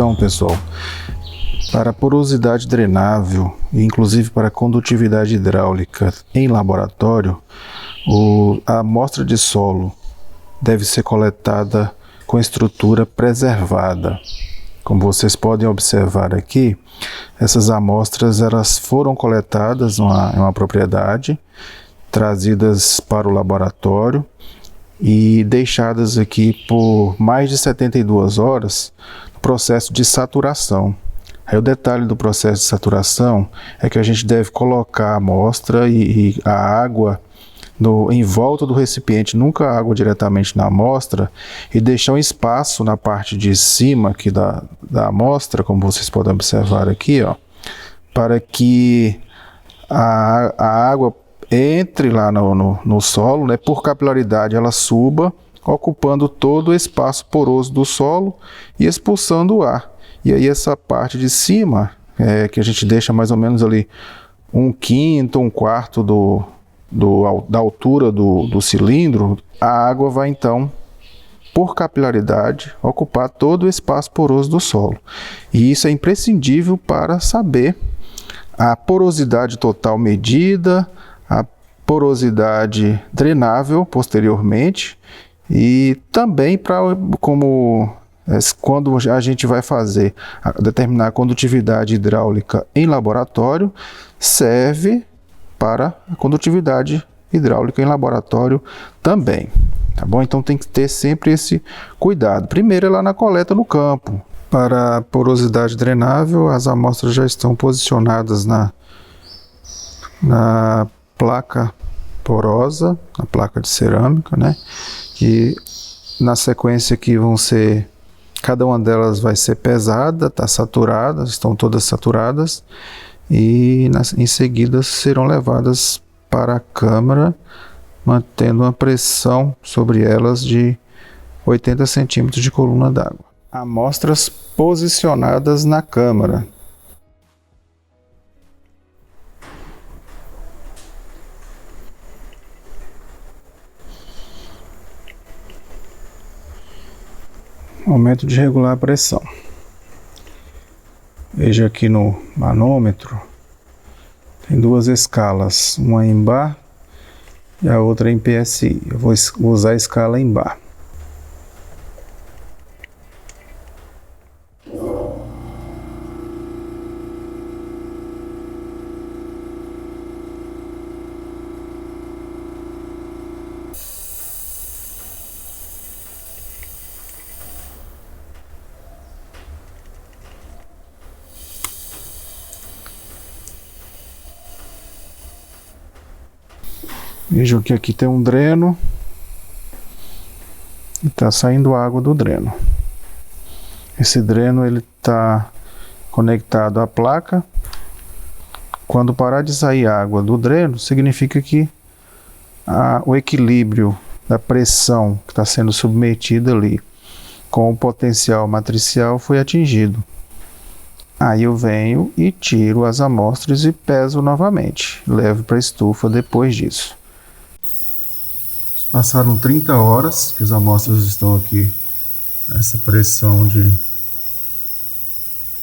Então, pessoal, para porosidade drenável e inclusive para condutividade hidráulica em laboratório, a amostra de solo deve ser coletada com estrutura preservada. Como vocês podem observar aqui, essas amostras elas foram coletadas em uma propriedade, trazidas para o laboratório e deixadas aqui por mais de 72 horas no processo de saturação. Aí o detalhe do processo de saturação é que a gente deve colocar a amostra e a água em volta do recipiente, nunca a água diretamente na amostra, e deixar um espaço na parte de cima aqui da amostra, como vocês podem observar aqui, ó, para que a água entre lá no solo, né, por capilaridade ela suba, ocupando todo o espaço poroso do solo e expulsando o ar. E aí essa parte de cima, que a gente deixa mais ou menos ali 1/5, 1/4 da altura do cilindro, a água vai então, por capilaridade, ocupar todo o espaço poroso do solo. E isso é imprescindível para saber a porosidade total medida, a porosidade drenável posteriormente, e também quando a gente vai determinar a condutividade hidráulica em laboratório, serve para a condutividade hidráulica em laboratório também, tá bom? Então tem que ter sempre esse cuidado. Primeiro é lá na coleta no campo. Para a porosidade drenável, as amostras já estão posicionadas na placa porosa, na placa de cerâmica, né? E na sequência aqui cada uma delas vai ser pesada, está saturada, estão todas saturadas, e em seguida serão levadas para a câmara, mantendo uma pressão sobre elas de 80 centímetros de coluna d'água. Amostras posicionadas na câmara. Momento de regular a pressão. Veja aqui no manômetro, tem duas escalas, uma em bar e a outra em PSI. Eu vou usar a escala em bar. Vejam que aqui tem um dreno e está saindo água do dreno. Esse dreno ele está conectado à placa. Quando parar de sair água do dreno, significa que o equilíbrio da pressão que está sendo submetida ali com o potencial matricial foi atingido. Aí eu venho e tiro as amostras e peso novamente. Levo para a estufa depois disso. Passaram 30 horas que as amostras estão aqui, essa pressão de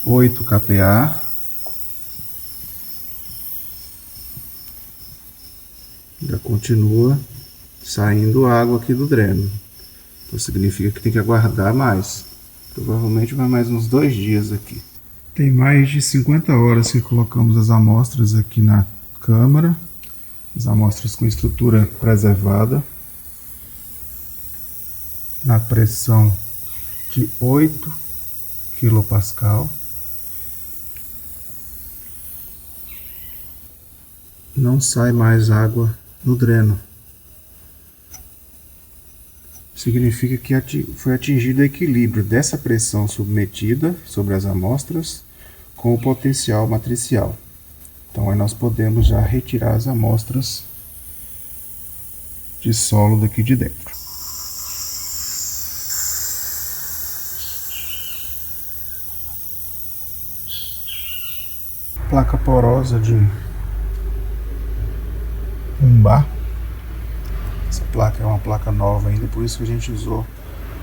8 kPa. Já continua saindo água aqui do dreno. Então significa que tem que aguardar mais. Provavelmente vai mais uns 2 dias aqui. Tem mais de 50 horas que colocamos as amostras aqui na câmara. As amostras com estrutura preservada. Na pressão de 8 kPa. Não sai mais água no dreno. Significa que foi atingido o equilíbrio dessa pressão submetida sobre as amostras com o potencial matricial. Então aí nós podemos já retirar as amostras de solo daqui de dentro. Placa porosa de 1 bar. Essa placa é uma placa nova ainda, por isso que a gente usou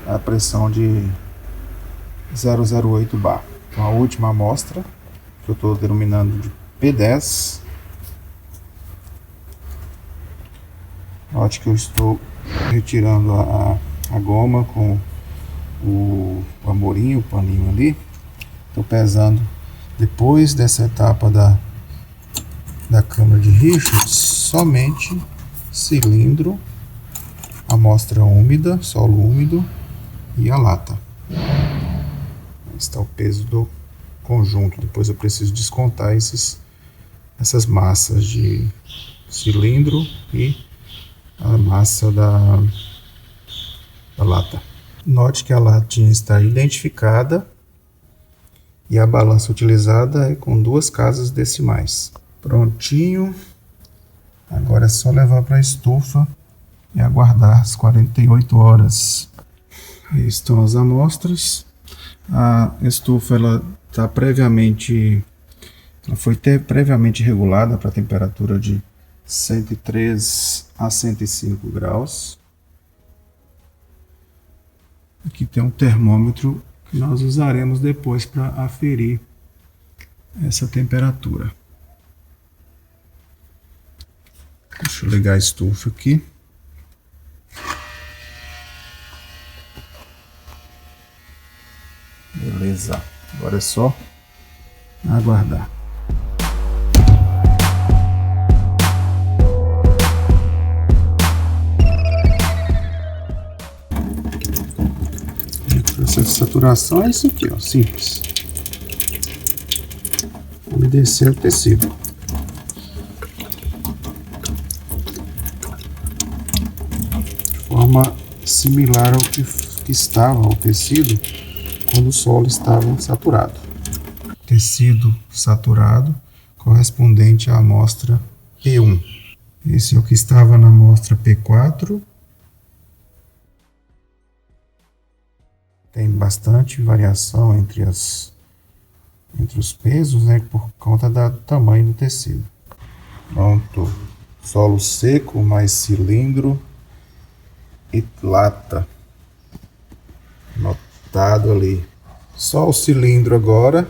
a pressão de 008 bar. Então a última amostra, que eu estou denominando de P10. Note que eu estou retirando a goma com o amorinho, o paninho ali. Estou pesando depois dessa etapa da câmara de Richards, somente cilindro, amostra úmida, solo úmido e a lata. Está o peso do conjunto. Depois eu preciso descontar essas massas de cilindro e a massa da lata. Note que a latinha está identificada e a balança utilizada é com 2 casas decimais. Prontinho. Agora é só levar para a estufa e aguardar as 48 horas. Aí estão as amostras. A estufa ela foi previamente regulada para a temperatura de 103 a 105 graus. Aqui tem um termômetro que nós usaremos depois para aferir essa temperatura. Deixa eu ligar a estufa aqui. Beleza, agora é só aguardar. O processo de saturação é isso aqui, ó, simples. Umedecer o tecido. De forma similar ao que estava o tecido quando o solo estava saturado. Tecido saturado correspondente à amostra P1. Esse é o que estava na amostra P4. Tem bastante variação entre os pesos, né, por conta do tamanho do tecido. Pronto. Solo seco mais cilindro e lata. Notado ali. Só o cilindro agora.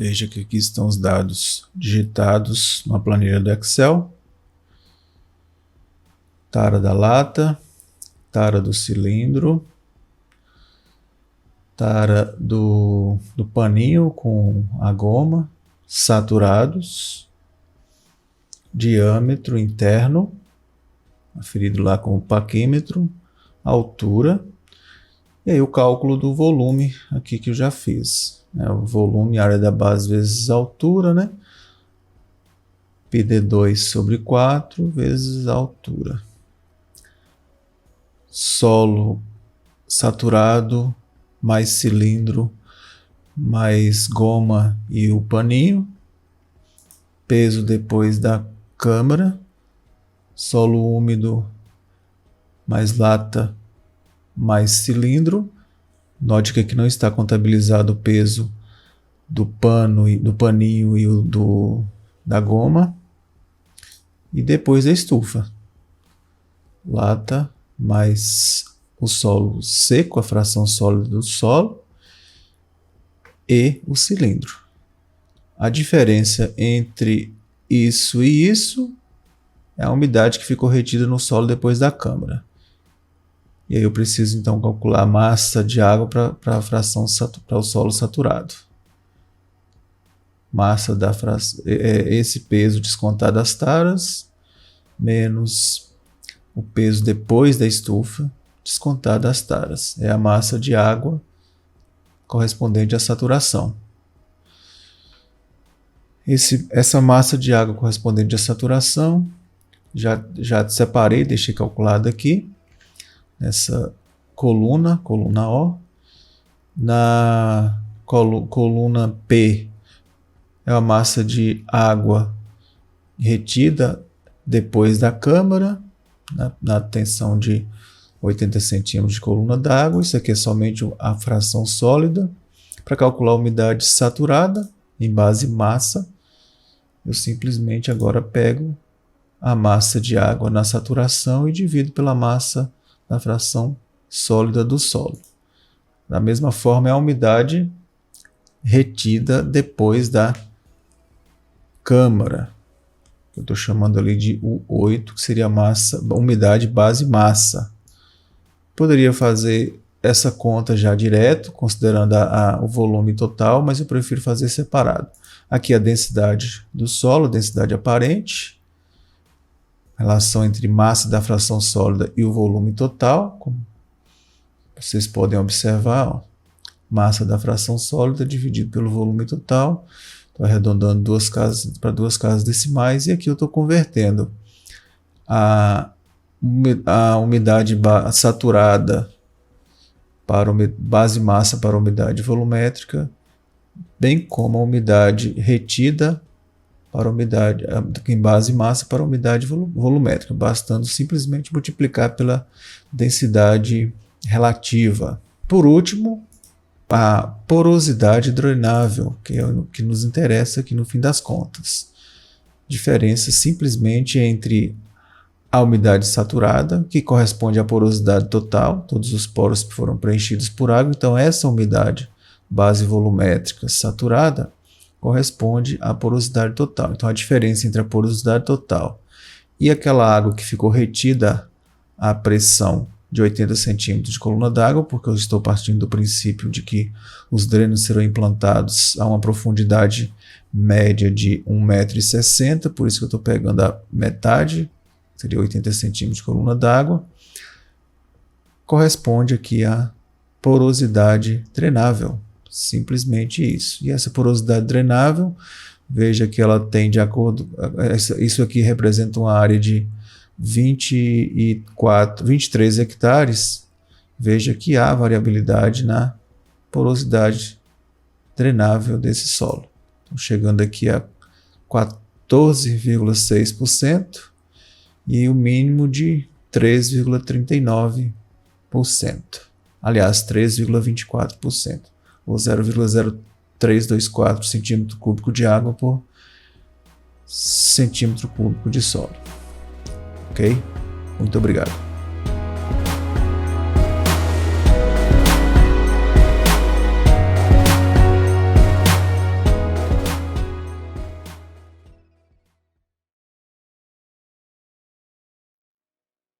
Veja que aqui estão os dados digitados na planilha do Excel. Tara da lata, tara do cilindro, tara do paninho com a goma, saturados, diâmetro interno, aferido lá com o paquímetro, altura, e aí o cálculo do volume aqui que eu já fiz. O volume, área da base vezes a altura, né? PD2 sobre 4 vezes a altura. Solo saturado, mais cilindro, mais goma e o paninho. Peso depois da câmara. Solo úmido, mais lata, mais cilindro. Note que aqui não está contabilizado o peso do paninho e da goma. E depois a estufa. Lata mais o solo seco, a fração sólida do solo, e o cilindro. A diferença entre isso e isso é a umidade que ficou retida no solo depois da câmara. E aí eu preciso então calcular a massa de água para a fração para o solo saturado. Massa da fração, esse peso descontado das taras, menos o peso depois da estufa, descontado das taras. É a massa de água correspondente à saturação. Essa massa de água correspondente à saturação, já separei, deixei calculado aqui. Nessa coluna O, na coluna P é a massa de água retida depois da câmara, na tensão de 80 centímetros de coluna d'água. Isso aqui é somente a fração sólida. Para calcular a umidade saturada em base massa, eu simplesmente agora pego a massa de água na saturação e divido pela massa da fração sólida do solo. Da mesma forma, é a umidade retida depois da câmara. Eu estou chamando ali de U8, que seria a umidade base massa. Poderia fazer essa conta já direto, considerando o volume total, mas eu prefiro fazer separado. Aqui a densidade do solo, densidade aparente, relação entre massa da fração sólida e o volume total, como vocês podem observar, ó, massa da fração sólida dividido pelo volume total. Estou arredondando para duas casas decimais, e aqui eu estou convertendo a umidade saturada para base massa para a umidade volumétrica, bem como a umidade retida para a umidade em base massa para a umidade volumétrica, bastando simplesmente multiplicar pela densidade relativa. Por último, a porosidade drenável, que é o que nos interessa aqui no fim das contas. Diferença simplesmente entre a umidade saturada, que corresponde à porosidade total, todos os poros foram preenchidos por água, então essa umidade base volumétrica saturada corresponde à porosidade total. Então a diferença entre a porosidade total e aquela água que ficou retida à pressão de 80 centímetros de coluna d'água, porque eu estou partindo do princípio de que os drenos serão implantados a uma profundidade média de 1,60 m, por isso que eu estou pegando a metade, seria 80 centímetros de coluna d'água, corresponde aqui à porosidade drenável, simplesmente isso. E essa porosidade drenável, veja que ela tem de acordo, isso aqui representa uma área de 23 hectares, veja que há variabilidade na porosidade drenável desse solo. Então, chegando aqui a 14,6% e o mínimo de 3,39%. Aliás, 3,24%, ou 0,0324 centímetro cúbico de água por centímetro cúbico de solo. Ok? Muito obrigado.